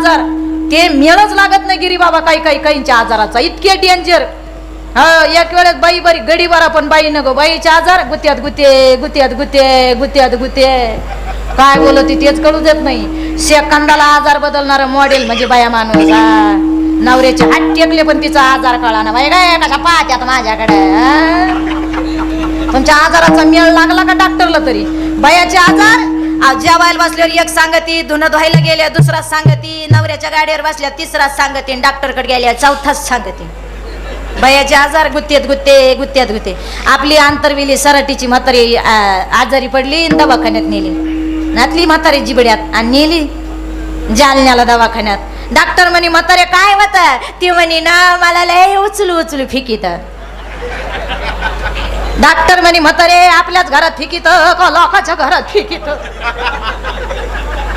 आजार ते मेळच लागत नाही गिरी बाबा. काही काहींच्या आजाराचा इतके डेंजर. एक वेळेस बाई बरी गडी बरा, पण बाई नको बाईचे आजार गुत्यात गुत्ते गुत्यात गुत्ते गुत्यात गुत्ते. काय बोलती तेच कळू देत नाही. सेकंदाला आजार बदलणार मॉडेल म्हणजे बाया माणूस. नवऱ्याचे हात टेकले पण तिचा आजार कळा ना बाई. काय कशा पाहत्यात माझ्याकडे. तुमच्या आजाराचा मेळ लागला का डॉक्टरला तरी. बायाचे आजार जेवायला बसल्यावर एक सांगती, धुणं धुवायला गेल्या दुसरा सांगती, नवऱ्याच्या गाडीवर बसल्या तिसरा सांगते, डॉक्टरकडे गेल्या चौथाच सांगते. बायाचे आजार गुत्तेत गुत्ते गुत्त्यात गुत्ते. आपली आंतरविली सराटीची म्हातारी आजारी पडली, दवाखान्यात नेली. नातली म्हातारी जिबड्यात आणि नेली जालन्याला दवाखान्यात. डॉक्टर म्हणे म्हातारे काय होत. ती म्हणे ना मला लय उचलू उचलू फिकीत. डॉक्टर म्हणे म्हातारे आपल्याच घरात फिकीत का लोकांच्या घरात फिकीत.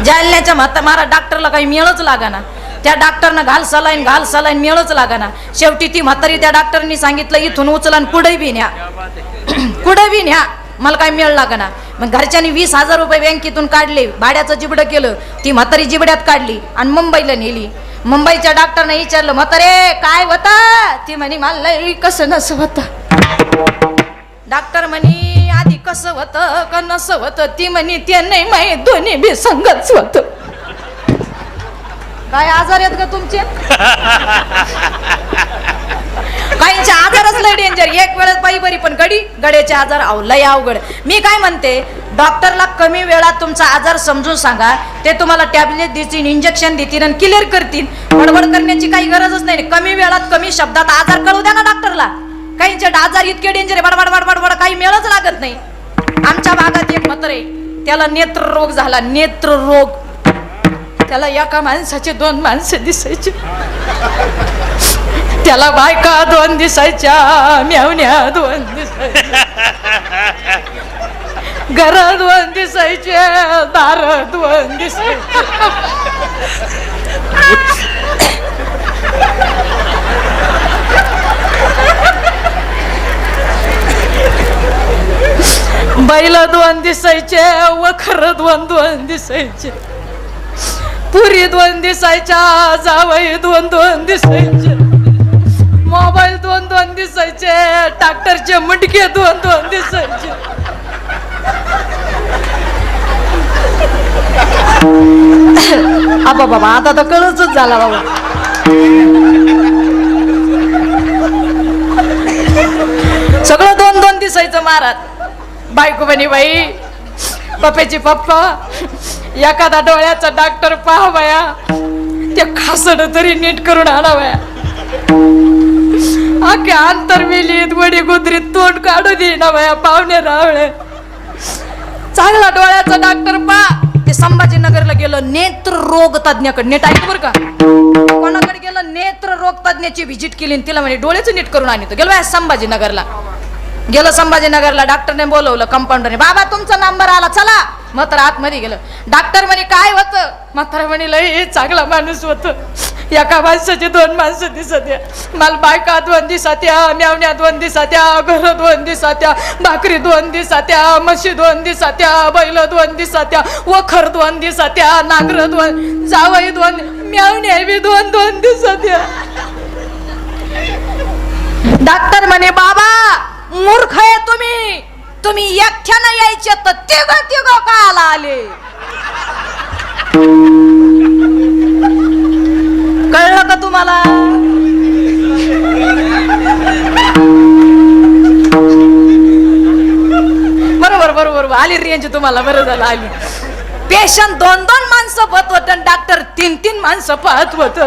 जालन्याच्या मारा डॉक्टरला काही मेळच लागाना. त्या डॉक्टरनं घाल सलाईन मेळच लागाना. शेवटी ती म्हातारी त्या डॉक्टरनी सांगितलं इथून उचला आणि कुठे बी न्या, कुठे बी न्या, मला काही मेळ लागाना. मग घरच्यांनी 20,000 रुपये बँकेतून काढले, भाड्याचं जिबडं केलं. ती म्हातारी जिबड्यात काढली आणि मुंबईला नेली. मुंबईच्या डॉक्टरने विचारलं म्हातारे काय होतं. ती म्हणे मला लई कसं नसं होतं. डॉक्टर म्हणे आधी कसं होतं का नसं होतं. ती म्हणे ते नाही माहीत, दोन्ही बी संगच होत. काय आजार आहेत का तुमचे. काहींचे आजारच लय डेंजर. एक वेळेस बाई बरी पण गड्याचे आजार लय अवघड. मी काय म्हणते डॉक्टरला कमी वेळात तुमचा आजार समजून सांगा. ते तुम्हाला टॅबलेट देतील, इंजेक्शन देतील आणि क्लिअर करतील. बडबड करण्याची काही गरजच नाही. कमी वेळात कमी शब्दात आजार कळू द्या ना डॉक्टरला. काहींचे आजार इतके डेंजर आहे, बडबड बडबड बड काही मेळच लागत नाही. आमच्या भागात एक म्हातारे त्याला नेत्र रोग झाला. नेत्र रोग. त्याला एका माणसाचे 2 माणसं दिसायचे. त्याला बायका 2 दिसायच्या, मेवण्या 2 दिसायच्या, घर 2 दिसायचे, दार 2 दिसायचे. बैल 2 दिसायचे, वखर 2 दिसायचे, पुरी 2 दिसायच्या, जावई 2 दिसायचे, मोबाईल 2 दिसायचे, ट्रॅक्टरचे मुंडके 2 दिसायचे. आबा बाबा आता तर कळच झाला बाबा. सगळं 2 दिसायचं महाराज. बायको म्हणे बाई पप्प्याची पप्पा एखादा डोळ्याचा डॉक्टर पहा बाया, ते खासड तरी नीट करून आणावया. अख्या आंतरविलीत वडी गुदरीत तोंड काढू दे ना बाया. पाहुणे रावळे चांगला डोळ्याचा डॉक्टर पहा. ते संभाजीनगरला गेलं नेत्र रोग तज्ञाकडे. नीट ऐक बरं का. कोणाकडे गेलं नेत्र रोग तज्ञाची व्हिजिट केली. तिला म्हणे डोळ्याचं नीट करून आणतो. गेलो संभाजीनगरला. गेलं संभाजीनगरला. डॉक्टरने बोलवलं कंपाऊंडरने. बाबा तुमचा नंबर आला चला. म्हातारा आतमध्ये गेलं. डॉक्टर म्हणे काय होतं. म्हातारा म्हणे लय चांगला माणूस होत. एका माणसाचे 2 माणसं दिसत या. मला बायका 2 दिसात्या, मेवण्या 2 दिसात्या, घर 2 दिसात्या, भाकरी 2 दिसात्या, म्हशी 2 दिसात्या, बैल 2 दिसात्या, वखर 2 दिसात्या, नांगर 2, जावई 2, मेवण्या बी 2 दिसात्या. डॉक्टर म्हणे बाबा मूर्ख आहे तुम्ही एकट्यानं यायचे तर तिघ काला आले. कळलं का तुम्हाला. बरोबर आली रेंज तुम्हाला. बरं झालं आली. पेशंट 2 माणसं पाहत होत, डॉक्टर 3 माणसं पाहत होत.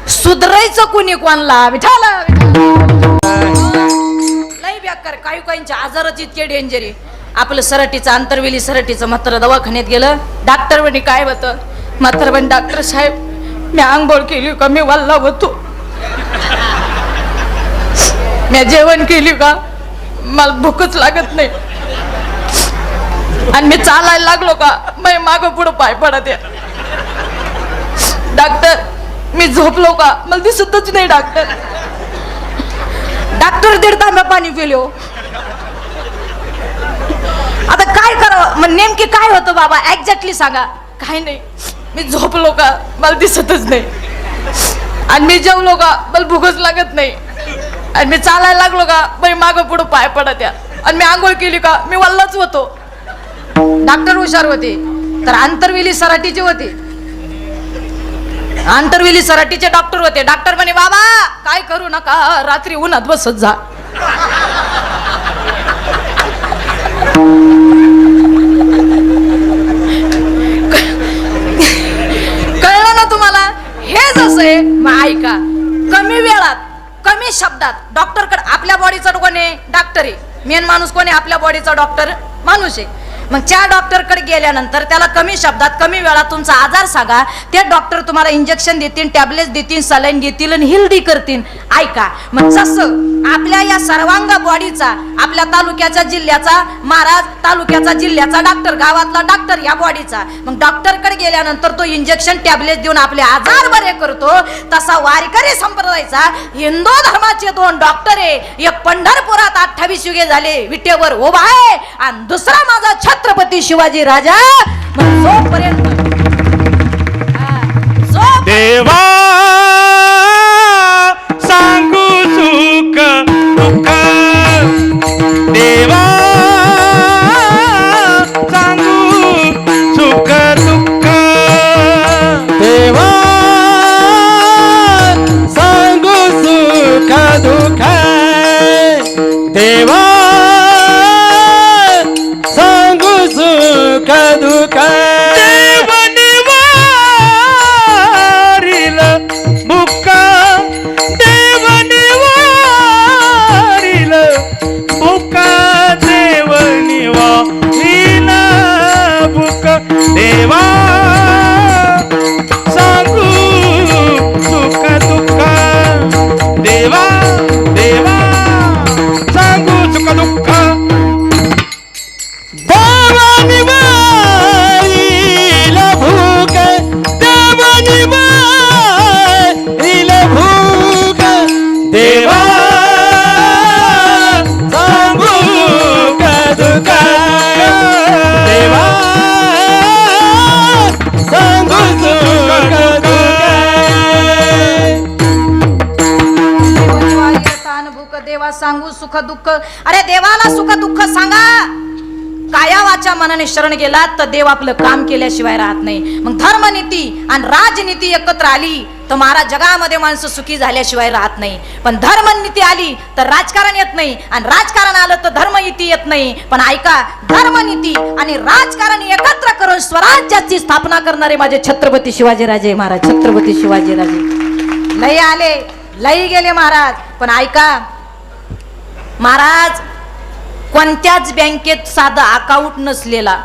सुधरायचं कुणी कोणला. विठाला लई बेकार. काहींचे आजारच इतके डेंजर आहे. आपलं सराटीचं आंतरवेली सराटीचं म्हातारा दवाखान्यात गेलं. डॉक्टर म्हणे काय होतं. म्हातारा म्हणे डॉक्टर साहेब मी आंघोळ केली का मी वल्ला होतो. मी जेवण केली का मला भूकच लागत नाही. आणि मी चालायला लागलो का मी मागं पुढं पाय पडत आहे. डॉक्टर मी झोपलो का मला दिसतच नाही. डॉक्टर 1.5 तांब्या पाणी पिलो. आता काय करावं. मग नेमकी काय होतं बाबा एक्झॅक्टली सांगा. काही नाही मी झोपलो का मला दिसतच नाही, आणि मी जेवलो का मला भूकच लागत नाही, आणि मी चालायला लागलो का बाई मागं पुढं पाय पडत या, आणि मी आंघोळ केली का मी वल्लाच होतो. डॉक्टर हुशार होते तर आंतरवेली सराटीचे होते, आंतरवेली सराटीचे डॉक्टर होते. डॉक्टर म्हणे बाबा काय करू नका, रात्री उन्हात बसत जा. कळलं ना तुम्हाला? हे जसं आहे मग ऐका, कमी वेळात कमी शब्दात डॉक्टरकडे, आपल्या बॉडीचा कोण आहे? डॉक्टर आहे. मेन माणूस कोण आहे? आपल्या बॉडीचा डॉक्टर माणूस आहे. मग त्या डॉक्टरकडे गेल्यानंतर त्याला कमी शब्दात कमी वेळात तुमचा आजार सांगा, ते डॉक्टर तुम्हाला इंजेक्शन देतील, टॅबलेट देतील, सलाईन देतील आणि हेल्दी करतील. ऐका, मग जसं आपल्या या सर्वांग बॉडीचा, आपल्या तालुक्याच्या जिल्ह्याचा महाराज, तालुक्याचा जिल्ह्याचा डॉक्टर, गावातला डॉक्टर या बॉडीचा, मग डॉक्टरकडे गेल्यानंतर तो इंजेक्शन टॅबलेट देऊन आपले आजार बरे करतो, तसा वारकरी संप्रदायाचा हिंदू धर्माचे 2 डॉक्टर आहे. एक पंढरपुरात 28 युगे झाले विटेवर उभा आहे, आणि दुसरा माझा छत्रपती शिवाजी राजा. जोपर्यंत देवा सांगू सुख दुःख, देवा सांगू सुख दुःख, देवा सांगू सुख दुःख, देवा सांगू सुख दुःख. देवा सांगू सुख दुःख, देवा देवा सांगू सुख दुःख. देवानी बाईला भूक, देवानी बाईला भूक, देवा सांगू सुख दुःख, देवा देवा सांगू सुख दुःख. अरे देवाला सुख दुःख सांगा. काया वाचा मनाने शरण गेलात तर देव आपलं काम केल्याशिवाय राहत नाही. मग धर्मनीती आणि राजनीती एकत्र आली तर महाराज जगामध्ये माणसं सुखी झाल्याशिवाय राहत नाही. पण धर्मनीती आली तर राजकारण येत नाही, आणि राजकारण आलं तर धर्मनीती येत नाही. पण ऐका, धर्मनीती आणि राजकारण एकत्र करून स्वराज्याची स्थापना करणारे माझे छत्रपती शिवाजीराजे महाराज. छत्रपती शिवाजीराजे लई आले लई गेले महाराज. पण ऐका महाराज, कोणत्याच बँकेत साधं अकाउंट नसलेला,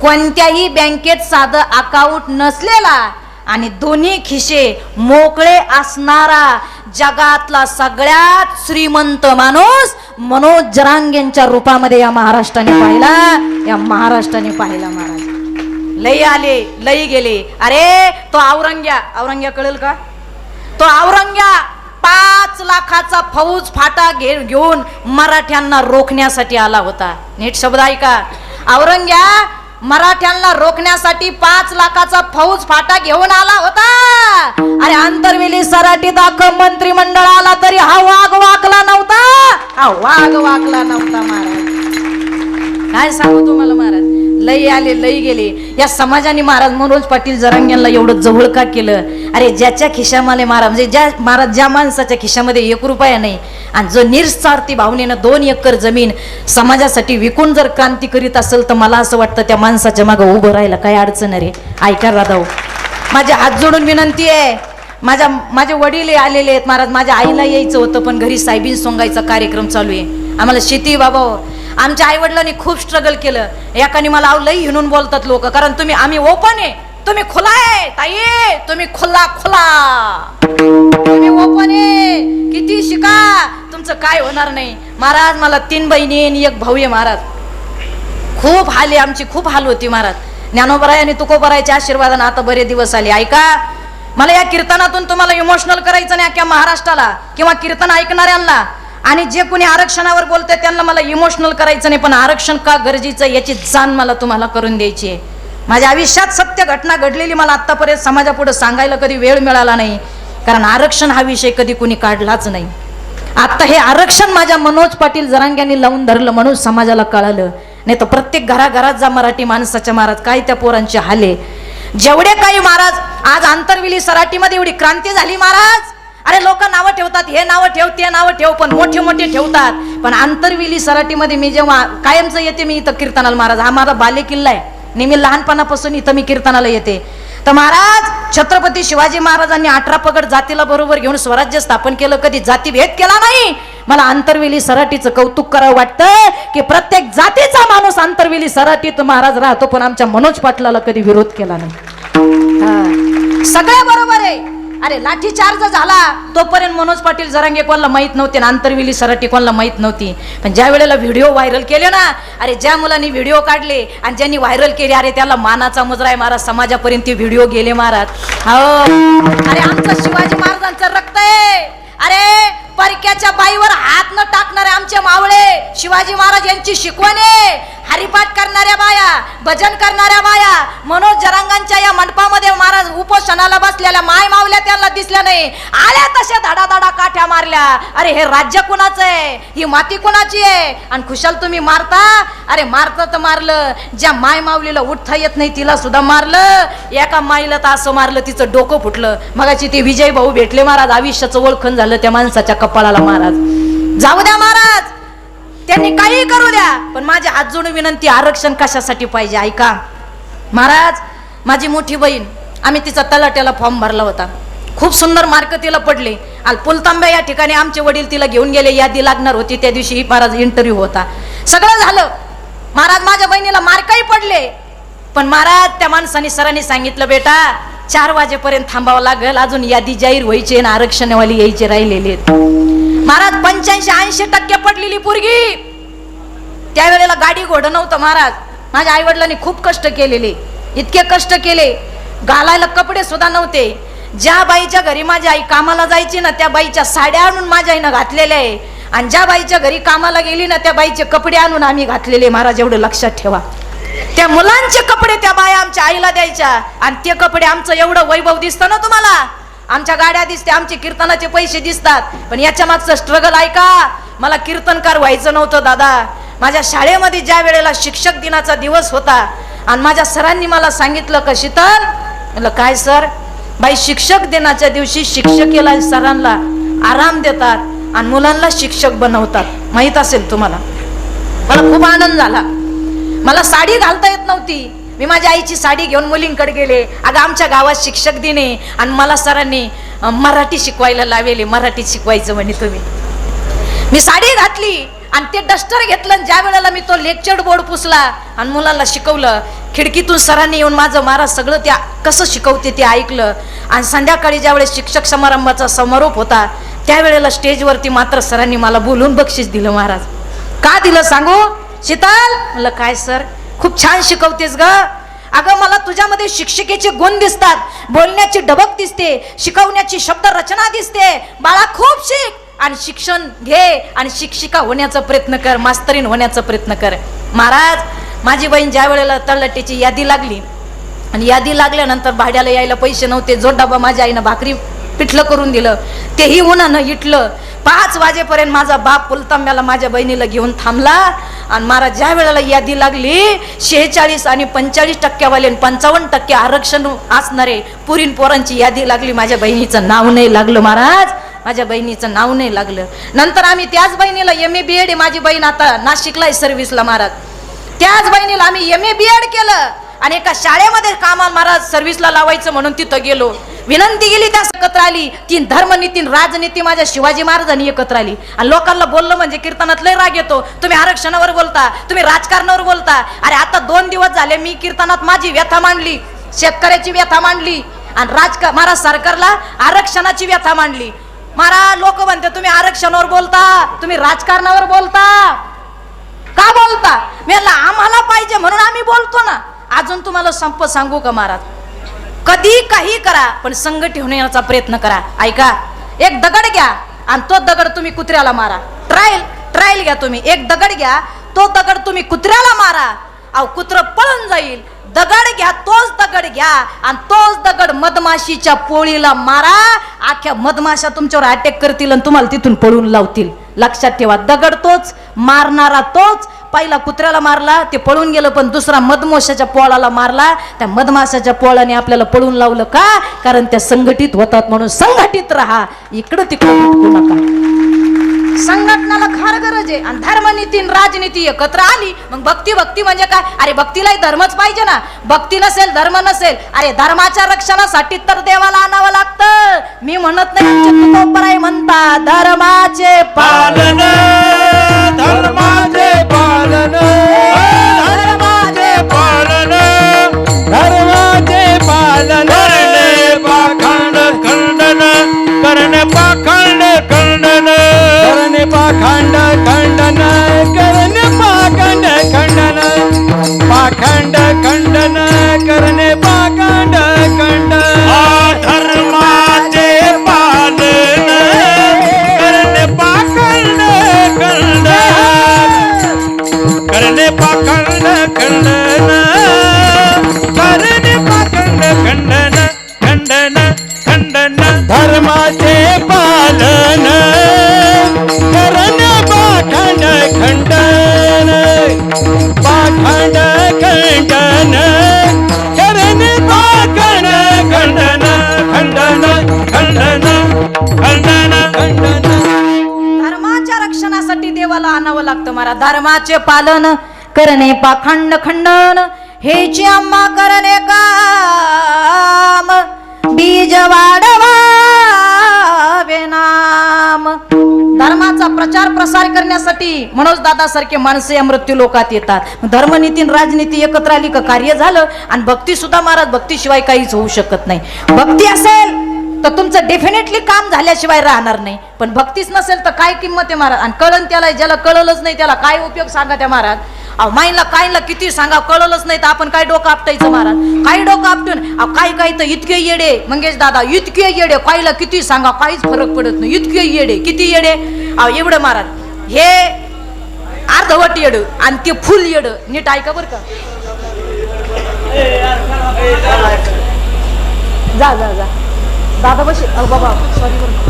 कोणत्याही बँकेत साधं अकाउंट नसलेला आणि दोन्ही खिशे मोकळे असणारा जगातला सगळ्यात श्रीमंत माणूस मनोज जरांगेंच्या रूपामध्ये या महाराष्ट्राने पाहिला. या महाराष्ट्राने पाहिला महाराज. लई आले लई गेले. अरे तो औरंग्या कळेल का? तो औरंग्या 5 लाखाचा फौज फाटा घेऊन मराठ्यांना रोखण्यासाठी आला होता. नीट शब्द ऐका, औरंग्या मराठ्यांना रोखण्यासाठी 5 लाखाचा फौज फाटा घेऊन आला होता. अरे आंतरवेली सराटीत अख्खं मंत्रिमंडळ आला तरी हा वाघ वाकला नव्हता. हा वाघ वाकला नव्हता महाराज. काय सांगू तुम्हाला महाराज, लई आले लई गेले. या समाजाने महाराज मनोज पाटील जरांगेंना एवढं जवळ का केलं? अरे ज्याच्या खिशामध्ये महाराज, म्हणजे ज्या माणसाच्या खिशामध्ये 1 रुपया नाही आणि जो निस्वार्थी भावनेनं 2 एकर जमीन समाजासाठी विकून जर क्रांती करीत असेल तर मला असं वाटतं त्या माणसाच्या मागं उभं राहायला काय अडचण रे. ऐका राधाऊ, माझ्या हात जोडून विनंती आहे. माझे वडील आलेले आहेत महाराज. माझ्या आईला यायचं होतं पण घरी साहेबीन सोंगायचा कार्यक्रम चालू आहे. आम्हाला शेती बाबा, आमच्या आई वडिलांनी खूप स्ट्रगल केलं. एकाने मला लई हिणून बोलतात लोक, कारण आम्ही ओपन आहे, तुम्ही खुला आहे ताई, तुम्ही खुला तुम्ही ओपन आहे, किती शिका तुमचं काय होणार नाही. महाराज मला 3 बहिणी आणि 1 भाऊ आहे महाराज. खूप हाल आहे आमची, खूप हाल होती महाराज. ज्ञानोबराय आणि तुकोबरायच्या आशीर्वादाने आता बरे दिवस आले. ऐका, मला या कीर्तनातून तुम्हाला इमोशनल करायचं नाही अख्ख्या महाराष्ट्राला किंवा कीर्तन ऐकणाऱ्यांना, आणि जे कोणी आरक्षणावर बोलते त्यांना मला इमोशनल करायचं नाही. पण आरक्षण का गरजेचं याची जाण मला तुम्हाला करून द्यायची आहे. माझ्या आयुष्यात सत्य घटना घडलेली मला आतापर्यंत समाजापुढे सांगायला कधी वेळ मिळाला नाही, कारण आरक्षण हा विषय कधी कुणी काढलाच नाही. आता हे आरक्षण माझ्या मनोज पाटील जरांग्यांनी लावून धरलं म्हणून समाजाला कळालं, नाही तर प्रत्येक घराघरात जा मराठी माणसाच्या महाराज काय त्या पोरांचे हाले. जेवढे काही महाराज आज आंतरविली सराटीमध्ये एवढी क्रांती झाली महाराज. अरे लोक नावं ठेवतात, हे नावं ठेव ते नावं ठेव, पण मोठे मोठे ठेवतात. पण आंतरविली सराटीमध्ये मी जेव्हा कायमचं येते, मी इथं कीर्तनाला महाराज, हा माझा बाले किल्ला आहे, नेहमी लहानपणापासून इथं मी कीर्तनाला येते. तर महाराज छत्रपती शिवाजी महाराजांनी 18 पगड जातीला बरोबर घेऊन स्वराज्य स्थापन केलं, कधी जातीभेद केला नाही. मला आंतरवेली सराटीचं कौतुक करावं वाटतं की प्रत्येक जातीचा माणूस आंतरवेली सराटीत महाराज राहतो, पण आमच्या मनोज पाटलाला कधी विरोध केला नाही. सगळे बरोबर आहे. अरे लाठी चार्ज झाला तोपर्यंत मनोज पाटील जरांगे कोणाला माहित नव्हते आणि आंतरवेली सराटी कोणाला माहित नव्हती. पण ज्या वेळेला व्हिडिओ व्हायरल केले ना, अरे ज्या मुलांनी व्हिडिओ काढले आणि ज्यांनी व्हायरल केले, अरे त्याला मानाचा मुजरा आहे महाराज, समाजापर्यंत ते व्हिडिओ गेले महाराज. हो, अरे आमचं शिवाजी महाराजांचं रक्त आहे. अरे परक्याच्या बाईवर हात न टाकणारे आमचे मावळे शिवाजी महाराज यांची शिकवण आहे. हरिपाठ करणाऱ्या बाया, भजन करणाऱ्या बाया, मनोज जरांगांच्या या मंडपामध्ये महाराज उपोषणाला बसलेल्या माय मावल्या त्यांना दिसल्या नाही, आल्या तशा धडाधडा काठ्या मारल्या. अरे हे राज्य कुणाचं आहे, ही माती कुणाची आहे, आणि खुशाल तुम्ही मारता. अरे मारता तर मारलं, ज्या माय मावलीला उठता येत नाही तिला सुद्धा मारलं. एका माईला तर असं मारलं तिचं डोकं फुटलं. मगाची ते विजय भाऊ भेटले महाराज, आयुष्याचं ओळखण झालं त्या माणसाच्या कपाळाला महाराज. जाऊ द्या महाराज, त्यांनी काही करू द्या, पण माझे हात जोडून विनंती, आरक्षण कशासाठी पाहिजे ऐका महाराज. माझी मोठी बहीण, आम्ही तिचा तलाट्याला फॉर्म भरला होता, खूप सुंदर मार्क तिला पडले. पुलतांब्या या ठिकाणी आमचे वडील तिला घेऊन गेले, यादी लागणार होती त्या दिवशी महाराज, इंटरव्ह्यू होता, सगळं झालं महाराज. माझ्या बहिणीला मार्कही पडले, पण महाराज त्या माणसाने सरांनी सांगितलं, बेटा 4 वाजेपर्यंत थांबावं लागेल, अजून यादी जाहीर व्हायची आणि आरक्षणवाली यायचे राहिलेले महाराज. 85-80% पडलेली पोरगी. त्यावेळेला गाडी घोडं नव्हतं महाराज. माझ्या आई वडिलांनी खूप कष्ट केलेले, इतके कष्ट केले, घालायला कपडे सुद्धा नव्हते. ज्या बाईच्या घरी माझी आई कामाला जायची ना, त्या बाईच्या साड्या आणून माझ्या आईनं घातलेल्या आहे, आणि ज्या बाईच्या घरी कामाला गेली ना, त्या बाईचे कपडे आणून आम्ही घातलेले महाराज. एवढं लक्षात ठेवा. त्या मुलांचे कपडे त्या बाया आमच्या आईला द्यायच्या, आणि ते कपडे आमचं एवढं वैभव दिसतं ना तुम्हाला, आमच्या गाड्या दिसते, आमचे कीर्तनाचे पैसे दिसतात, पण याच्या मागचं स्ट्रगल ऐका. मला कीर्तनकार व्हायचं नव्हतं दादा. माझ्या शाळेमध्ये ज्या वेळेला शिक्षक दिनाचा दिवस होता आणि माझ्या सरांनी मला सांगितलं का शीतल, म्हणलं काय सर, बाई शिक्षक दिनाच्या दिवशी शिक्षकेला सरांना आराम देतात आणि मुलांना शिक्षक बनवतात, माहित असेल तुम्हाला. मला खूप आनंद झाला. मला साडी घालता येत नव्हती, मी माझ्या आईची साडी घेऊन मुलींकडे गेले. अगं आमच्या गावात शिक्षक दिन आहे आणि मला सरांनी मराठी शिकवायला लावेले, मराठी शिकवायचं म्हणे तुम्ही. मी साडी घातली आणि ते डस्टर घेतलं, ज्या वेळेला मी तो लेक्चर बोर्ड पुसला आणि मुलांना शिकवलं, खिडकीतून सरांनी येऊन माझं महाराज सगळं त्या कसं शिकवते ते ऐकलं. आणि संध्याकाळी ज्यावेळेस शिक्षक समारंभाचा समारोप होता, त्यावेळेला स्टेजवरती मात्र सरांनी मला बोलून बक्षीस दिलं महाराज. का दिलं सांगू शीतल? म्हणलं काय सर, खूप छान शिकवतेस ग. अगं मला तुझ्यामध्ये शिक्षिकेचे गुण दिसतात, बोलण्याची ढबक दिसते, शिकवण्याची शब्द रचना दिसते. बाळा खूप शिक आणि शिक्षण घे आणि शिक्षिका होण्याचा प्रयत्न कर, मास्तरीण होण्याचा प्रयत्न कर. महाराज माझी बहीण ज्या वेळेला तळलाटीची यादी लागली आणि यादी लागल्यानंतर भाड्याला यायला पैसे नव्हते, जो डबा माझ्या आईनं भाकरी पिठलं करून दिलं तेही उन्हानं इटलं. 5 वाजेपर्यंत माझा बाप पुलतांब्याला माझ्या बहिणीला घेऊन थांबला आणि महाराज ज्या वेळेला यादी लागली 46 आणि 45% आणि 55% आरक्षण असणारे पुरीन पोरांची यादी लागली, माझ्या बहिणीचं नाव नाही लागलं महाराज, माझ्या बहिणीचं नाव नाही लागलं. नंतर आम्ही त्याच बहिणीला MA BEd, माझी बहीण आता नाशिकला आहे सर्व्हिसला महाराज, त्याच बहिणीला आम्ही MA BEd केलं आणि एका शाळेमध्ये कामाला महाराज सर्व्हिसला लावायचं म्हणून तिथं गेलो. विनंती गेली, त्या एकत्र आली. 3 धर्मनीती राजनीती माझ्या शिवाजी महाराजांनी एकत्र आली आणि लोकांना बोललं म्हणजे कीर्तनात लय राग येतो, तुम्ही आरक्षणावर बोलता, तुम्ही राजकारणावर बोलता. अरे आता 2 दिवस झाले मी कीर्तनात माझी व्यथा मांडली, शेतकऱ्याची व्यथा मांडली आणि महाराज सरकारला आरक्षणाची व्यथा मांडली. महाराज लोक म्हणते तुम्ही आरक्षणावर बोलता, तुम्ही राजकारणावर बोलता, का बोलता? मी आम्हाला पाहिजे म्हणून आम्ही बोलतो ना. अजून तुम्हाला सांगू का महाराज, कधी काही करा पण संघ ठेवण्याचा प्रयत्न करा. ऐका, एक दगड घ्या आणि तो दगड तुम्ही कुत्र्याला मारा. ट्रायल घ्या तुम्ही. एक दगड घ्या, तो दगड तुम्ही कुत्र्याला मारा, अहो कुत्र पळून जाईल. दगड घ्या, तोच दगड घ्या आणि तोच दगड मधमाशीच्या पोळीला मारा, आख्या मधमाशा तुमच्यावर अटॅक करतील आणि तुम्हाला तिथून पळून लावतील. लक्षात ठेवा, दगड तोच, मारणारा तोच. पहिला कुत्र्याला मारला, ते पळून गेलं, पण दुसरा मधमाशाच्या पोळाला मारला, त्या मधमाशाच्या पोळाने आपल्याला पळून लावलं. का? कारण त्या संघटित होतात. म्हणून संघटित राहा, इकडं तिकडं भटकू नका. संघटनाला फार गरज आहे. आणि धर्मनीती आणि राजनीती एकत्र आली, मग भक्ती. भक्ती म्हणजे काय? अरे भक्तीलाही धर्मच पाहिजे ना. भक्ती नसेल, धर्म नसेल, अरे धर्माच्या रक्षणासाठी तर देवाला आणावं लागतं. मी म्हणत नाही, आमचे तुकोबराय म्हणता धर्माचे पालन, धर्माचे पालन, धर्माचे पालन, धर्माचे पालन. करणे पाखंड खंडन, करणे पाखंड खंडन, करणे पाखंड खंडन, करणे पाखंड खंडन, पाखंड खंडन, करणे पाखंड खंडन. धर्माचे पालन, करणे पाखंड खंडन, करणे पाखंड खंडन, करणे पाखंड खंडन, खंडन खंडन. धर्माचे पालन, करणे पाखंड खंडन, पाखंड खंडन, करणे पाखंड खंडन, खंडन खंडन, खंडन खंडन. धर्माच्या रक्षणासाठी देवाला आणावं लागतं. महाराज धर्माचे पालन करणे पाखंड खंडन, हेची आम्हा करणे काम, बीज वाढवावे नाम. धर्माचा प्रचार प्रसार करण्यासाठी मनोज दादा सारखे माणसे या मृत्यू लोकात येतात. धर्मनीती आणि राजनीती एकत्र आली का कार्य झालं. आणि भक्ती सुद्धा महाराज, भक्तीशिवाय काहीच होऊ शकत नाही. भक्ती असेल तर तुमचं डेफिनेटली काम झाल्याशिवाय राहणार नाही, पण भक्तीच नसेल तर काय किंमत आहे महाराज. आणि कळण त्याला, ज्याला कळलंच नाही त्याला काय उपयोग सांगा त्या महाराज. माईला कायला किती सांगा, कळलंच नाही तर आपण काय डोकं आपटायचं महाराज. काही डोकं आपटून काय काय तर इतके येडे मंगेश दादा, इतके येडे, कायला किती सांगा काहीच फरक पडत नाही. इतके येडे, किती येडे एवढं महाराज. हे अर्धवट येड आणि ते फुल येड. नीट ऐका बरं का. जा जा जा दादा बस. बाबा सॉरी बरं.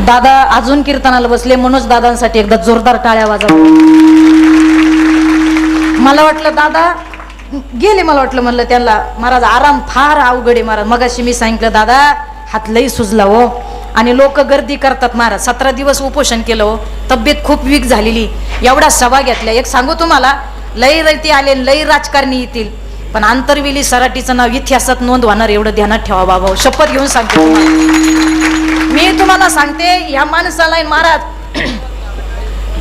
दादा अजून कीर्तनाला बसले. मनोज दादांसाठी एकदा जोरदार टाळ्या वाजवा. मला वाटलं दादा गेले, मला वाटलं, म्हणलं त्यांना महाराज आराम फार अवघड आहे महाराज. मगाशी मी सांगितलं दादा हात लई सुजला हो, आणि लोक गर्दी करतात महाराज. 17 दिवस उपोषण केलं हो, तब्येत खूप वीक झालेली. एवढ्या सभा घेतल्या. एक सांगू तुम्हाला, लई रयती आले, लई राजकारणी येतील, पण आंतरवेली सराटीचं नाव इतिहासात नोंद होणार एवढं ध्यानात ठेवा बाबा. शपथ घेऊन सांगते मी तुम्हाला सांगते. या माणसाला महाराज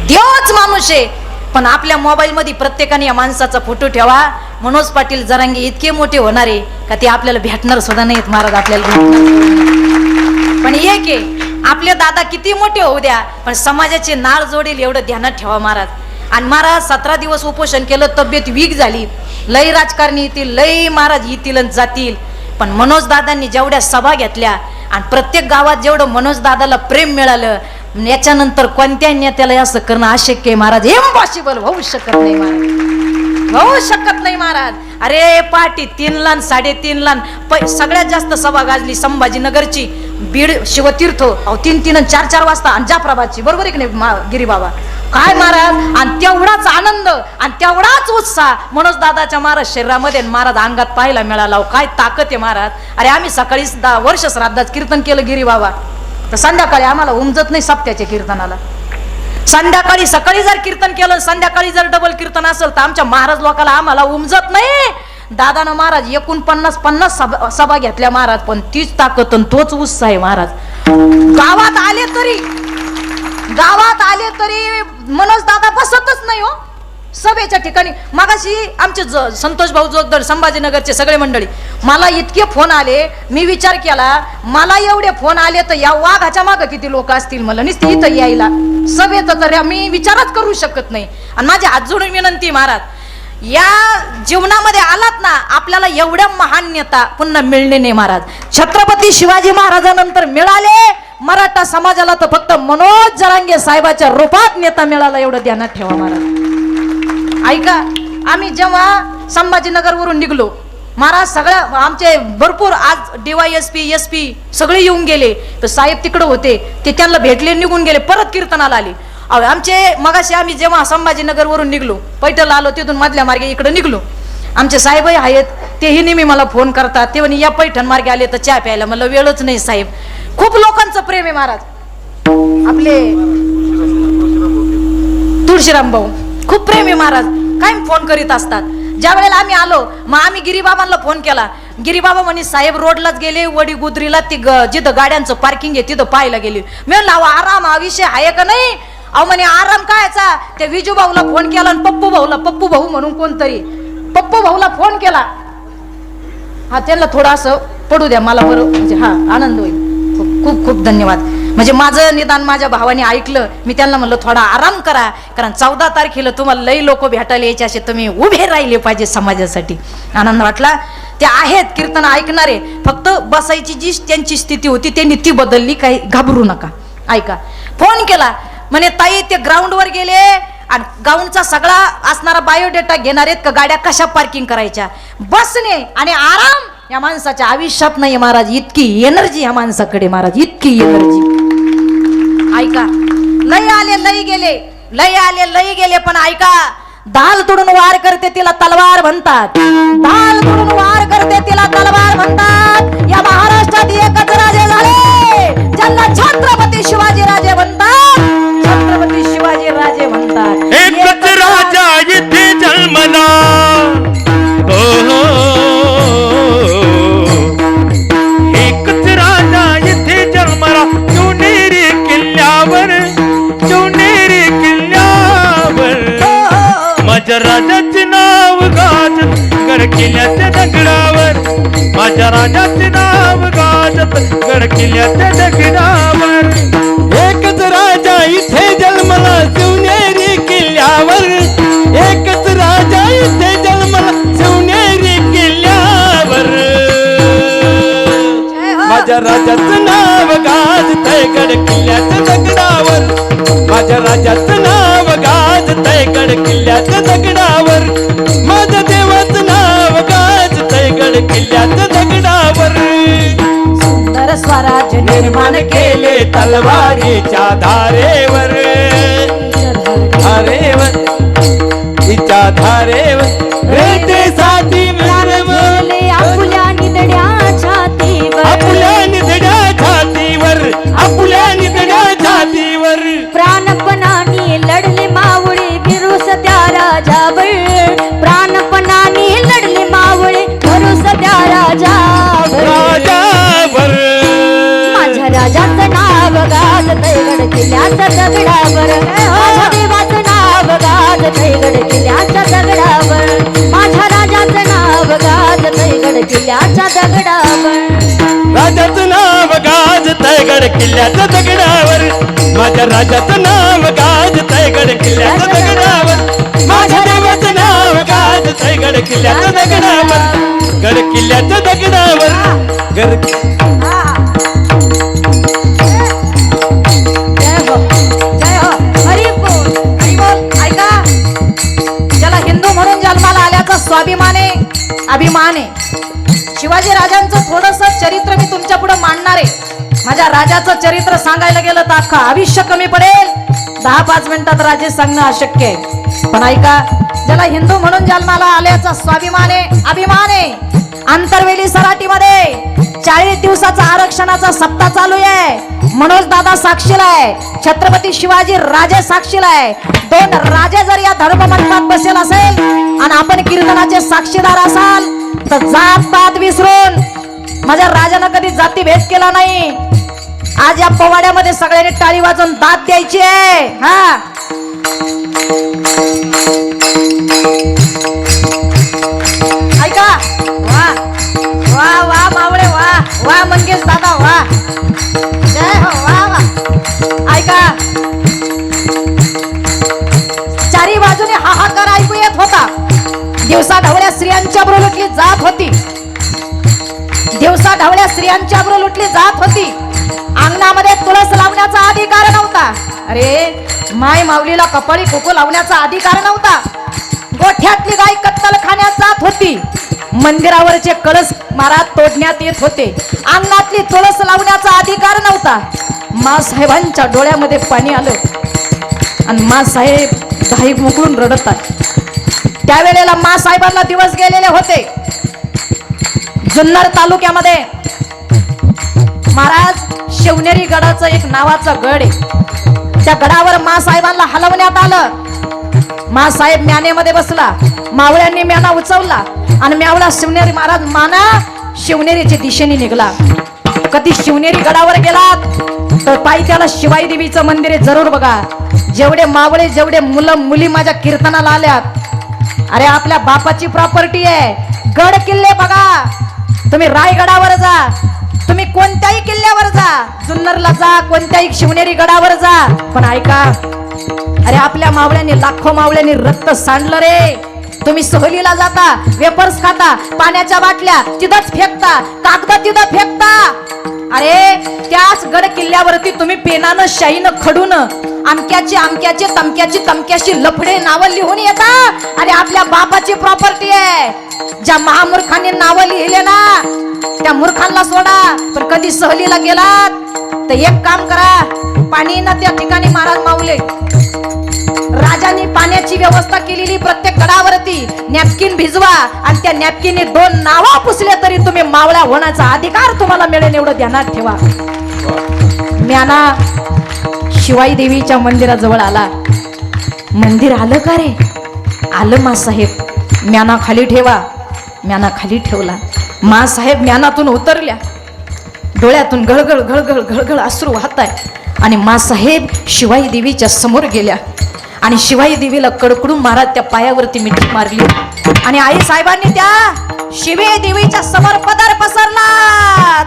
देवच माणूस आहे, पण आपल्या मोबाईल मध्ये प्रत्येकाने या माणसाचा फोटो ठेवा. मनोज पाटील जरांगे इतके मोठे होणार आहे का ते आपल्याला भेटणार सुद्धा नाहीत महाराज. आपल्याला पण एक आहे, आपले दादा किती मोठे होऊ द्या, पण समाजाचे नाळ जोडेल एवढं ध्यानात ठेवा महाराज. आणि महाराज 17 दिवस उपोषण केलं, तब्येत वीक झाली, लई राजकारणी येतील, लई महाराज येतील आणि जातील, पण मनोज दादांनी जेवढ्या सभा घेतल्या आणि प्रत्येक गावात जेवढं मनोज दादाला प्रेम मिळालं, याच्यानंतर कोणत्या नेत्याला असं करणं अशक्य आहे महाराज. इम्पॉसिबल, होऊ शकत नाही महाराज, होऊ शकत नाही महाराज. अरे पाटी 3 लाख 3.5 लाख सगळ्यात जास्त सभा गाजली संभाजीनगरची, बीड शिवतीर्थ 3-3 आणि 4-4 वाजता, आणि जाफराबादची, बरोबर आहे की नाही गिरीबाबा. काय महाराज, आणि तेवढाच आनंद आणि तेवढाच उत्साह मनोज दादाच्या महाराज शरीरामध्ये महाराज अंगात पाहायला मिळाला. काय ताकद आहे महाराज. अरे आम्ही सकाळी वर्ष श्राद्धाचं कीर्तन केलं गिरीबाबा, तर संध्याकाळी आम्हाला उमजत नाही सप्त्याच्या कीर्तनाला. संध्याकाळी सकाळी जर कीर्तन केलं, संध्याकाळी जर डबल कीर्तन असेल तर आमच्या महाराज लोकांना आम्हाला उमजत नाही. दादानं महाराज 49 सभा घेतल्या महाराज, पण तीच ताकद आणि तोच उत्साह आहे महाराज. गावात आले तरी मनोज दादा बसतच नाही हो सभेच्या ठिकाणी. मगाशी आमचे संतोष भाऊ जोगदर संभाजीनगरचे सगळे मंडळी, मला इतके फोन आले, मी विचार केला मला एवढे फोन आले तर या वाघाच्या मागे किती लोक असतील मला नुसते इथं यायला सभेत, तर मी विचारच करू शकत नाही. आणि माझी हात जोडून विनंती महाराज, या जीवनामध्ये आलात ना, आपल्याला एवढ्या महान नेता पुन्हा मिळणे नाही महाराज. छत्रपती शिवाजी महाराजांनंतर मिळाले मराठा समाजाला तर फक्त मनोज जरांगे साहेबाच्या रूपात नेता मिळाला, एवढं ध्यानात ठेवा महाराज. ऐका, आम्ही जेव्हा संभाजीनगरवरून निघलो, महाराज सगळ्या आमचे भरपूर आज DYSP SP सगळे येऊन गेले. तर साहेब तिकडे होते, ते त्यांना भेटले, निघून गेले, परत कीर्तनाला आले. आमचे मगाशी आम्ही जेव्हा संभाजीनगरवरून निघलो, पैठणला आलो, तिथून मधल्या मार्गे इकडे निघलो. आमचे साहेबही आहेत, तेही नेहमी मला फोन करतात. ते म्हणे या पैठण मार्गे आले तर चहा प्यायला. मला वेळच नाही साहेब. खूप लोकांचं प्रेम आहे महाराज. आपले तुळशीराम भाऊ खूप प्रेम आहे महाराज, काय फोन करीत असतात. ज्या वेळेला आम्ही आलो, मग आम्ही गिरीबाबांना फोन केला. गिरीबाबा म्हणे साहेब रोडलाच गेले, वडी गुजरीला ती जिथं गाड्यांचं पार्किंग आहे तिथं पाहायला गेली. मी म्हणलं आराम हा विषय आहे का नाही? अहो म्हणे आराम कायचा. त्या विजू भाऊला फोन केला आणि पप्पू भाऊ म्हणून कोणतरी पप्पू भाऊला फोन केला. हा त्यांना थोडं असं पडू द्या मला, बरं म्हणजे हा आनंद होईल. खूप खूप धन्यवाद. म्हणजे माझं निदान माझ्या भावाने ऐकलं. मी त्यांना म्हणलं थोडा आराम करा, कारण 14 तारखेला तुम्हाला लई लोक भेटायला यायचे, असे तुम्ही उभे राहिले पाहिजे समाजासाठी. आनंद वाटला. ते आहेत कीर्तन ऐकणारे, फक्त बसायची जी त्यांची स्थिती होती त्यांनी ती बदलली. काही घाबरू नका. ऐका, फोन केला म्हणे ताई ते ग्राउंडवर गेले आणि ग्राउंडचा सगळा असणारा बायोडेटा घेणार आहेत का, गाड्या कशा पार्किंग करायच्या. बसणे आणि आराम या माणसाच्या आयुष्यात नाही महाराज. इतकी एनर्जी या माणसाकडे महाराज, इतकी एनर्जी. ऐका, लय आले लय गेले, लय आले लय गेले, पण ऐका, दाल तोडून वार करते तिला तलवार म्हणतात. दाल तोडून वार करते तिला तलवार म्हणतात. या महाराष्ट्रात एकच राजे झाले ज्यांना छत्रपती शिवाजी राजे म्हणतात. छत्रपती शिवाजी राजे म्हणतात. एकच राजा इथे जन्मला, एकच राजा इथे जन्मला, शिवनेरी किल्ल्यावर, शिवनेरी किल्ल्यावर. माझ्या राजाचे नाव गाजत गड किल्ल्याच्या दगडावर, माझ्या राजाचे नाव गाजत गड किल्ल्याच्या दगडावर. एकच राजा इथे जन्मला शिवनेरी किल्ल्यावर, एकच राजा इथे जन्मला शिवनेरी किल्ल्यावर. माझ्या राजाचं नाव गाजतंय गड किल्ल्याच्या दगडावर, माझ्या राजाचं नाव गाजतंय गड किल्ल्याच्या दगडावर. माझ्या देवाचं नाव गाजतंय गड किल्ल्याच्या दगडावर. सुंदर स्वराज्य निर्माण केले तलवारीच्या धारेवर, धारेवर, तिच्या धारेवर. रेतेसाठी मिळवले आपल्या निधड्या छातीवर, आपल्या निधड्या छातीवर, आपल्या निधड्या छातीवर. प्राणपणाने लढले मावळे बिरुस त्या राजावर, प्राणपणाने लढले मावळे बिरुस त्या राजावर. राजावर माझ्या राजाचं नाव गाजतंय गड किल्ल्याच्या दगडावर, माझ्या देवाचं नाव गाजतंय गड किल्ल्याच्या दगडावर, माझ्या राजाचं नाव गाजतंय गड किल्ल्याच्या दगडावर. राजाचं नाव गाजतंय गड किल्ल्याच्या दगडावर, माझ्या राजाचं नाव गाजतंय गड किल्ल्याच्या दगडावर, माझ्या देवाचं नाव गाजतंय गड किल्ल्याच्या दगडावर, गड किल्ल्याच्या दगडावर. गड जय हो, जय हो, हरी बोल, हरी बोल. ऐका, ज्याला हिंदू म्हणून जन्माला आल्याचा स्वाभिमान आहे, अभिमान आहे. शिवाजी राजांचं थोडस चरित्र मी तुमच्या पुढे मांडणार आहे. माझ्या राजाचं चरित्र सांगायला गेलं तर अख्खा आयुष्य कमी पडेल. 10-5 मिनिटात राजे सांगणं अशक्य आहे. पण ऐका, ज्याला हिंदू म्हणून जन्माला आल्याचा स्वाभिमान आहे, अभिमान आहे. आंतरवेली सराटीमध्ये 40 दिवसाचा आरक्षणाचा सप्ताह चालू आहे. मनोज दादा साक्षीला आहे, छत्रपती शिवाजी राजे साक्षीला आहे. 2 राजे जर या धर्ममंडपात बसेल असेल आणि आपण कीर्तनाचे साक्षीदार असाल तर जात पात विसरून, माझ्या राजानं कधी जाती भेद केला नाही. आज या पोवाड्यामध्ये सगळ्यांनी टाळी वाजवून दाद द्यायची आहे. हा, ऐका, वा वा वा मावळे, वा वा मंगेश दादा, वा जय हो, वा वा. ऐका, चारी बाजूने हाहाकार ऐकू येत होता. दिवसा ढवळ्या स्त्रियांची आबरू लुटली जात होती, दिवसा ढवळ्या स्त्रियांची आबरू लुटली जात होती. अंगणामध्ये तुळस लावण्याचा अधिकार नव्हता. अरे माय माऊलीला कपाळी कुकू लावण्याचा अधिकार नव्हता. गोठ्यातली गाय कत्तलखान्यात जात होती. मंदिरावरचे कळस महाराज तोडण्यात येत होते. अंगणातली तुळस लावण्याचा अधिकार नव्हता. मासाहेबांच्या डोळ्यामध्ये पाणी आलं आणि मासाहेब घाई मुकळून रडतात. त्यावेळेला मासाहेबांना दिवस गेलेले होते. जुन्नर तालुक्यामध्ये महाराज शिवनेरी गडाचं एक नावाचा गड आहे. त्या गडावर मासाहेबांना हलवण्यात आलं. मासाहेब म्यानेमध्ये बसला. मावळ्यांनी म्याना उचवला आणि म्यावळा शिवनेरी महाराज माना शिवनेरीच्या दिशेने निघला. कधी शिवनेरी गडावर गेलात तर पायी त्याला शिवाई देवीचं मंदिर आहे, जरूर बघा. जेवढे मावळे जेवढे मुलं मुली माझ्या कीर्तनाला आल्यात, अरे आपल्या बापाची प्रॉपर्टी आहे. गड किल्ले बघा. तुम्ही रायगडावर जा, तुम्ही कोणत्याही किल्ल्यावर जा, जुन्नरला जा, कोणत्याही शिवनेरी गडावर जा, पण ऐका, अरे आपल्या मावळ्यांनी लाखो मावळ्यांनी रक्त सांडलं रे. तुम्ही सहलीला जाता, वेपर्स खाता, पाण्याच्या बाटल्या तिथंच फेकता, कागद तिथं फेकता. अरे त्याच गड किल्ल्यावरती तुम्ही पेनानं शाईनं खडून अमक्याची अमक्याची तमक्याची तमक्याची लफडे नावं लिहून येता. अरे आपल्या बापाची प्रॉपर्टी आहे. ज्या महामूर्खांनी नावं लिहिले ना त्या मूर्खांना सोडा. पण कधी सहलीला गेलात तर एक काम करा, पाणी ना त्या ठिकाणी महाराज माऊले राजांनी पाण्याची व्यवस्था केलेली प्रत्येक गडावरती नॅपकिन भिजवा आणि त्या नॅपकिनने 2 नावं पुसले तरी तुम्ही मावळा होण्याचा अधिकार तुम्हाला मिळेल, एवढं ध्यानात ठेवा. म्याना शिवाई देवीच्या मंदिराजवळ आला. मंदिर आलं का रे? आलं मासाहेब. म्याना खाली ठेवा. म्याना खाली ठेवला. मासाहेब म्यानातून उतरल्या. डोळ्यातून गळगळ गळगळ गळगळ अश्रू वाहत आहे आणि मासाहेब शिवाई देवीच्या समोर गेल्या आणि शिवाई देवीला कडकडून महाराज त्या पायावरती मिठी मारली आणि आई साहेबांनी त्या शिवाई देवीच्या समोर पदर पसरला.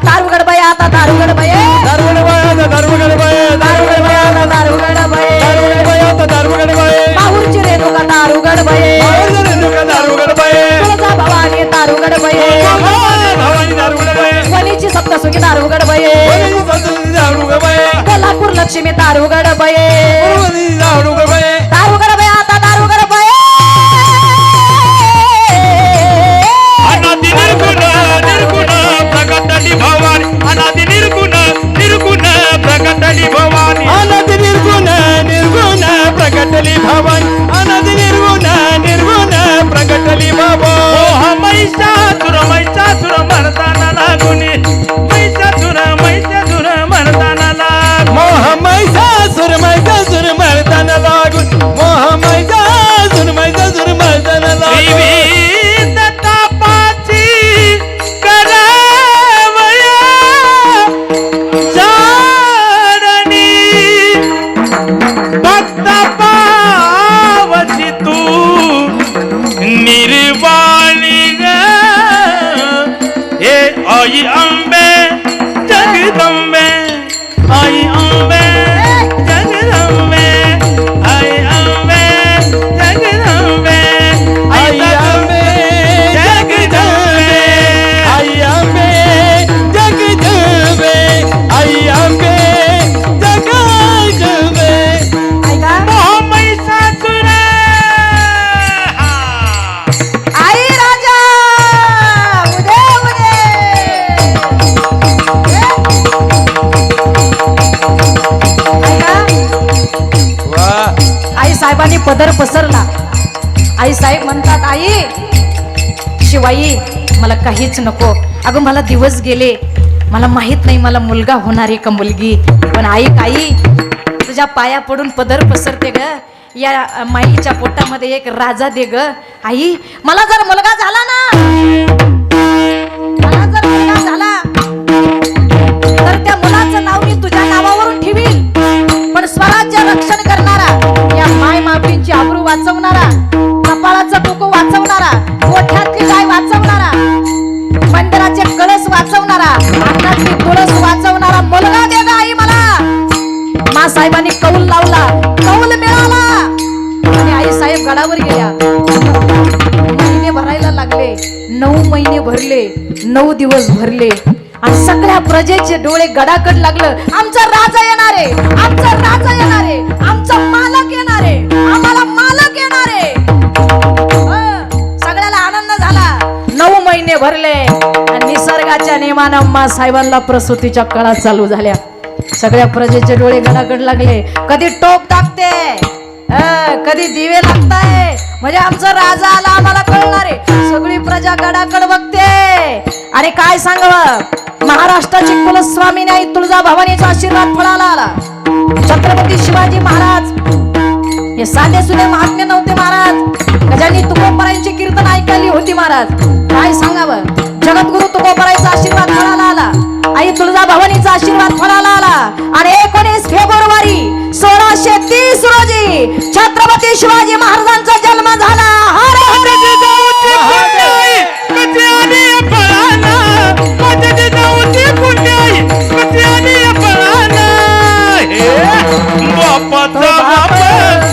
दारुगड बाई आता दारुगड बाई, दारुगड बाई आता दारुगड बाई, दारुगड बाई आता दारुगड बाई, दारुगड बाई आता दारुगड बाई, माहूरची रेणुका दारुगड बाई, माहूरची रेणुका दारुगड बाई, तुळजा भवानी दारुगड बाई, भवानी दारुगड बाई, वणीची सप्तसुखी दारुगड बाई, वणीची सप्तसुखी दारुगड बाई, कोल्हापूर लक्ष्मी दारुगड बाई, वणी दारुगड बाई, दारुगड बाई आता दारुगड बाई. अनादि निर्गुण निर्गुण प्रकटली भवानी, अनादि निर्गुण निर्गुण प्रकटली भवानी, अनादि निर्गुण निर्गुण प्रकटली भवानी, अनादि निर्गुण निर्गुण प्रकटली भवानी. मोह महिषासुर महिषासुर मर्दाना लागुनी, महिषासुर महिषासुर मर्दाना लागुनी, मोह महिषासुर महिषासुर मर्दाना लागुनी, मोह महिषासुर महिषासुर मर्दाना लागुनी. आई अंबे जगदंबे, आई अंबे जगदंबे, आई अंबे जगदंबे, आई अंबे जगदंबे, आई अंबे जगदंबे, आई अंबे जगदंबे. ऐका, मोह महिषासुर आई राजा उदे उदे. आई साहेबांनी पदर पसरला. आई साहेब म्हणतात, आई शिवाई मला काहीच नको. अगं मला दिवस गेले, मला माहित नाही मला मुलगा होणार आहे का मुलगी, पण आई आई तुझ्या पाया पडून पदर पसरते ग. या माईच्या पोटामध्ये एक राजा दे ग. आई मला जर मुलगा झाला ना, मला जर मुलगा झाला तर त्या मुलाचं नाव मी तुझ्या नावावरून ठेवील. पण स्वराज्य रक्षण करणारा, या माय मापींची आबरू वाचवणारा, कपाळाचं कुकू वाचवणारा, गोठ्यातली गाय वाचवणारा, मंदिराचे कळस वाचवणारा, अंगणातली तुळस वाचवणारा मुलगा दे ग आई मला. मासाहेबांनी कौल लावला, कौल मिळाला आणि आई साहेब गडावर गेल्या. महिने भरायला लागले. 9 महिने भरले, 9 दिवस भरले आणि सगळ्या प्रजेचे डोळे गडाकड लागलं. आमचा राजा येणार आहे, आमचा राजा येणार आहे, आमचा मालक येणार आहे, आम्हाला मालक येणार आहे. महिने भरले आणि निसर्गाच्या नेमानं साहेबांना प्रसूतीच्या कळा चालू झाल्या. सगळ्या प्रजेचे डोळे गडागड लागले. कधी टोप टाकते, कधी दिवे लागताय, म्हणजे आमचा राजा आला आम्हाला कळणार आहे. सगळी प्रजा गडाकड बघते. आणि काय सांगावं, महाराष्ट्राची कुलस्वामिनी आई तुळजाभवानीचा आशीर्वाद फळाला आला. छत्रपती शिवाजी महाराज हे साधे सुधे महात्मे नव्हते महाराज. ज्यांनी तुकोबरायांची कीर्तन ऐकली होती महाराज. काय सांगावं, जगद्गुरु तुकोबरायांचा आशीर्वाद फळाला आला. आई तुळजाभवानीचा आशीर्वाद फळाला आला. आणि 19 फेब्रुवारी 1630 रोजी छत्रपती शिवाजी महाराजांचा जन्म झाला. हर हर बापाचा बाप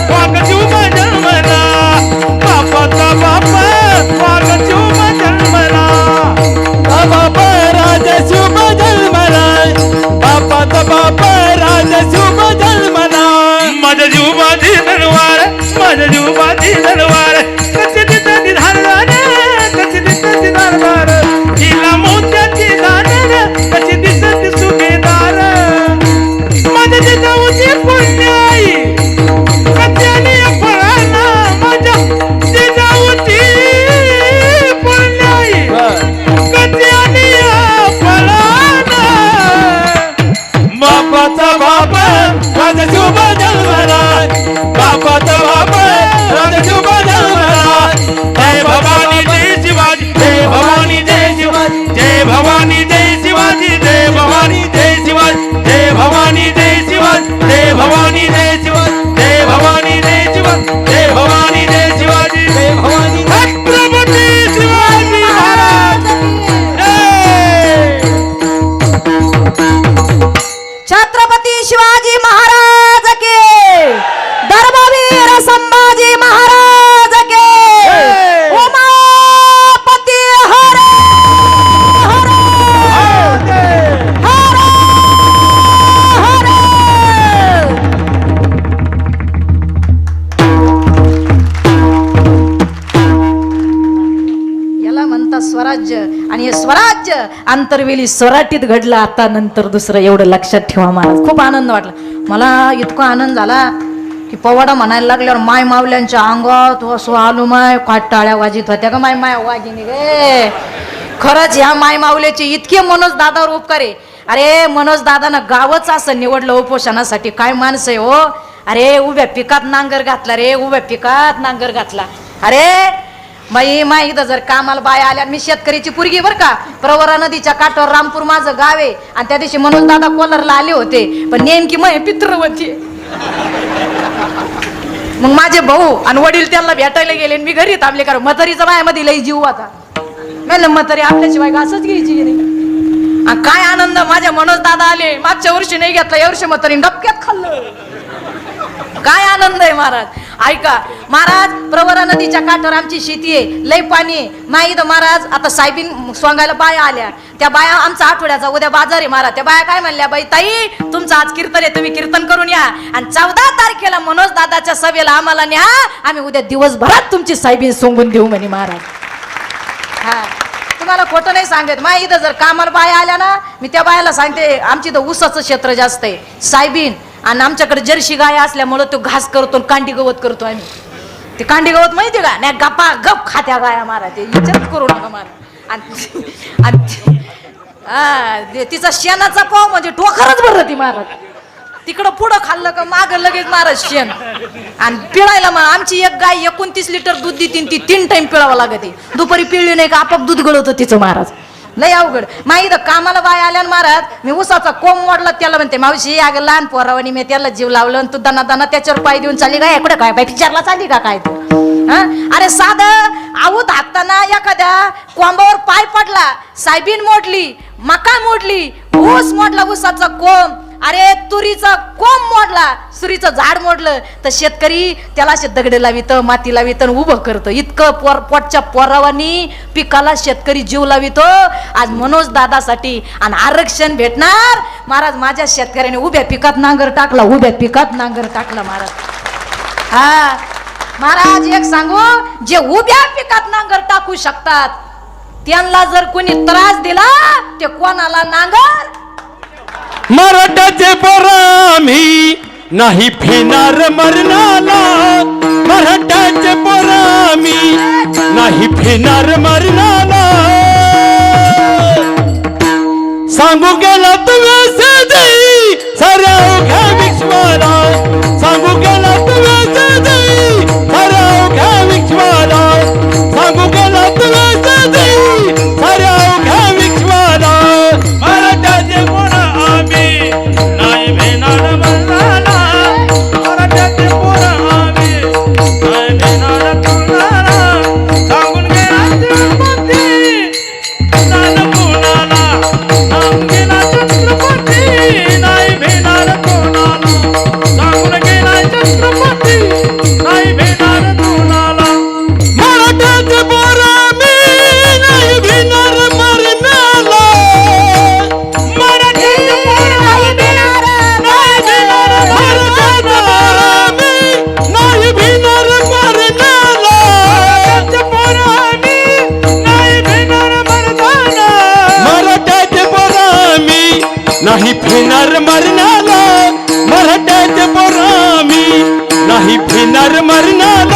वाघजीव जन्मला, बापाचा बाप वाघजीव जन्मला, बाप राजशिव जन्मला, बापाचा बाप राजशिव जन्मला. माझ्या जीव माझी धनवार, माझ्या जीव माझी धनवार, कशी तिथं निधारदार, कशी तिथं निधारदार, तिला मोत्याची दानर, कशी दिसत सुभेदार. माझ्या जिजाऊची पुण्याई कथ्याने फळाना, माझ्या जिजाऊची पुण्याई कथ्याने फळाना. बापाचा बाप माझा शुभ जन्मला, बापाचा बाप माझा शुभ जन्मला. जय भवानी जय शिवाजी, जय भवानी जय शिवाजी, जय भवानी जय शिवाजी, जय भवानी जय शिवाजी, जय भवानी जय शिवाजी, जय भवानी जय शिवाजी, जय भवानी जय शिवाजी, जय भवानी जय शिवाजी, जय भवानी छत्रपती शिवाजी महाराज जय. छत्रपती शिवाजी महाराज के, धर्मवीर संभाजी महाराज के, उमापती हर हर हर हर. याला म्हणतात स्वराज्य. आणि हे स्वराज्य आंतरवेली स्वराटीत घडलं. आता नंतर दुसरं एवढं लक्षात ठेवा महाराज. खूप आनंद वाटला मला. इतका आनंद झाला की पवाडा म्हणायला लागल्यावर माय मावल्यांच्या अंगात असं आलो. माय काय टाळ्या वाजित होत्या का माय माय वागिनी गे. खरंच ह्या माय मावल्याचे इतके मनोज दादावर उपकार आहे. अरे मनोज दादानं गावच असं निवडलं उपोषणासाठी. काय माणसं आहे हो. अरे उभ्या पिकात नांगर घातला रे, उभ्या पिकात नांगर घातला. अरे माई इथं जर कामाला बाया आल्या, मी शेतकरीची पुरगी बर का, प्रवरा नदीच्या काठावर रामपूर माझं गाव आहे. आणि त्या दिवशी मनोज दादा कोलारला आले होते, पण नेमकी मै पितृवती. मग माझे भाऊ आणि वडील त्यांना भेटायला गेले. मी घरी थांबले, कारण म्हातारीचा मायामध्ये लई जीव होता. म्हणलं म्हातारी आपल्याशिवाय असंच घ्यायची की नाही. काय आनंद. माझ्या मनोज दादा आले. मागच्या वर्षी नाही घेतला, या वर्षी म्हातारीने डबक्यात खाल्लं. काय आनंद आहे महाराज. ऐका महाराज, प्रवरा नदीच्या काठावर आमची शेती आहे, लय पाणी आहे. माहीत महाराज, आता साहेबीन सोंगायला बाया आल्या. त्या बाया आमचा आठवड्याचा उद्या बाजार आहे महाराज. त्या बाया काय म्हणल्या, बाई ताई तुमचं आज कीर्तन आहे, तुम्ही कीर्तन करून या. आणि 14 तारखेला मनोज दादाच्या सभेला आम्हाला न्या, आम्ही उद्या दिवसभरात तुमची साहेबीन सोंगून देऊ म्हणे महाराज. हा तुम्हाला खोटं नाही सांगत. माझ्या इथं जर कामाला बाया आल्या ना, मी त्या बायाला सांगते आमची इथं ऊसाचं क्षेत्र जास्त आहे, साहेबीन. आणि आमच्याकडे जर्शी गाय असल्यामुळं तो घास करतो, कांडी गवत करतो आम्ही. ते कांडी गवत माहिती का, नाही गप्पा गप खात्या गाया मारा, ते विचारच करू नका मारा. आणि तिचा शेणाचा पाव म्हणजे टोकरच भरलं ती महाराज. तिकडं पुढं खाल्लं का माग लगेच महाराज शेण. आणि पिळायला मग आमची एक गाय 29 लिटर दूध देते, ती 3 टाइम पिळावं लागते. दुपारी पिळली नाही का आपाप दूध गळवतं तिचं महाराज. लय अवघड. माहीत कामाला बाय आल्या महाराज, मी उसाचा कोंब मोडला, त्याला म्हणते मावशी अगं लहान पोरावानी मी त्याला जीव लावलं, तू दाना दाना त्याच्यावर पाय देऊन चालली काय, कुठे काय बाय पिक्चरला चालली का काय तू. अरे साधं आऊत हाकताना एखाद्या कोंबावर पाय पडला, सायबीन मोडली, मका मोडली, ऊस मोडला, ऊसाचा कोंब, अरे तुरीचा कोंब मोडला, सुरीचं झाड मोडलं, तर शेतकरी त्याला असे दगडे लावित, माती लावित, उभं करतं. इतकं पोटच्या पोरावानी पिकाला शेतकरी जीव लावितो. आज मनोज दादासाठी आणि आरक्षण भेटणार महाराज. माझ्या शेतकऱ्याने उभ्या पिकात नांगर टाकला, उभ्या पिकात नांगर टाकला महाराज. हा महाराज एक सांगू, जे उभ्या पिकात नांगर टाकू शकतात त्यांना जर कोणी त्रास दिला ते कोणाला नांगर मराठाचे पोरामी नाही फिनार मरणाला मराठाचे पोरामी नाही फिनार मरणाला सांगू गेला तुम्ही देई साऱ्या उघ्या विश्वाला सांगू गेला तुम्ही देई साऱ्या उघ्या विश्वाला सांगू गेला तुम्ही देई साऱ्या उघ्या विश्वाला मराठाचे पोरा आम्ही नाही भेणार मरणाला मराठाचे पोरा आम्ही नाही भेणार मरणाला सांगून गेला छत्रपती नान कोणाला सांगून गेला छत्रपती नाही भेणार कोणाला सांगून गेला छत्रपती नाही भेणार कोणाला मराठाचे पोरा मी नाही भेणार मरणाला मराठाचे पोरा नाही भेणार मरणाला नाही भेणार मरणाला मराठाचे पोरा मी नाही भेणार मरणाला मराठाचे पोरा मी नाही फिरणार मरणाला मराठाचे पोरा मी नाही फिरणार मरणाला